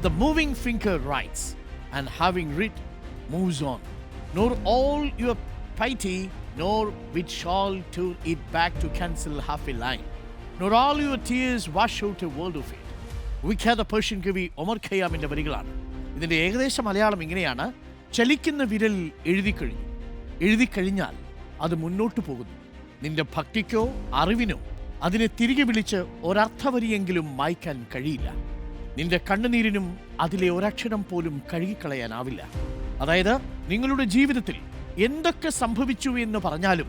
The moving finger writes, and having writ moves on. Nor all your piety, nor which shall turn it back to cancel half a line. Nor all your tears wash out a world of it. വിഖ്യാത Persian കവി ഒമർ ഖയ്യാമിൻ്റെ വരികളാണ്. ഇതിൻ്റെ ഏകദേശ മലയാളം ഇങ്ങനെയാണ്: ചലിക്കുന്ന വിരൽ എഴുതിക്കഴിഞ്ഞാൽ അത് മുന്നോട്ട് പോകുന്നു. നിന്റെ ഭക്തിക്കോ അറിവിനോ അതിനെ തിരികെ വിളിച്ച് ഒരർത്ഥവരിയെങ്കിലും മായ്ക്കാൻ കഴിയില്ല. നിന്റെ കണ്ണുനീരിനും അതിലെ ഒരക്ഷരം പോലും കഴുകിക്കളയാനാവില്ല. അതായത് നിങ്ങളുടെ ജീവിതത്തിൽ എന്തൊക്കെ സംഭവിച്ചു എന്ന് പറഞ്ഞാലും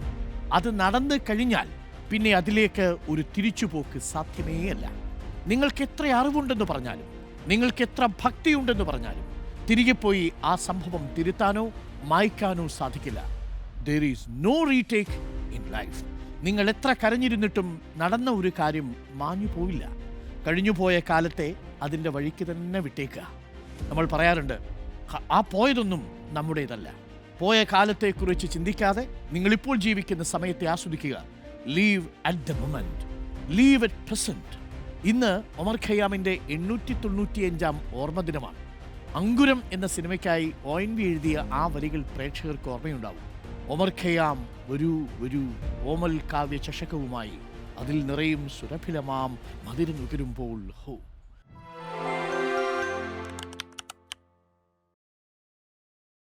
അത് നടന്നു കഴിഞ്ഞാൽ പിന്നെ അതിലേക്ക് ഒരു തിരിച്ചുപോക്ക് സാധ്യമേയല്ല. നിങ്ങൾക്ക് എത്ര അറിവുണ്ടെന്ന് പറഞ്ഞാലും, നിങ്ങൾക്ക് എത്ര ഭക്തിയുണ്ടെന്ന് പറഞ്ഞാലും തിരികെ പോയി ആ സംഭവം തിരുത്താനോ മായ്ക്കാനോ സാധിക്കില്ല. There is no retake in life. നിങ്ങൾ എത്ര കരഞ്ഞിരുന്നിട്ടും നടന്ന ഒരു കാര്യം മാഞ്ഞു പോവില്ല. കഴിഞ്ഞുപോയ കാലത്തെ അതിൻ്റെ വഴിക്ക് തന്നെ വിട്ടേക്കുക. നമ്മൾ പറയാറുണ്ട്, ആ പോയതൊന്നും നമ്മുടേതല്ല. പോയ കാലത്തെക്കുറിച്ച് ചിന്തിക്കാതെ നിങ്ങളിപ്പോൾ ജീവിക്കുന്ന സമയത്തെ ആസ്വദിക്കുക. Leave at the moment, leave at present. ഇന്ന് ഒമർ ഖയ്യാമിൻ്റെ 895-ാം ഓർമ്മ ദിനമാണ്. അങ്കുരം എന്ന സിനിമയ്ക്കായി ONV എഴുതിയ ആ വരികൾ പ്രേക്ഷകർക്ക് ഓർമ്മയുണ്ടാവും. ഒമർ ഖയ്യാം വരൂ വരൂ ഓമൽ കാവ്യ ചഷകവുമായി, അതിൽ നിറയും സുരഭിലമാം മധുരം നുകരുമ്പോൾ ഹോ.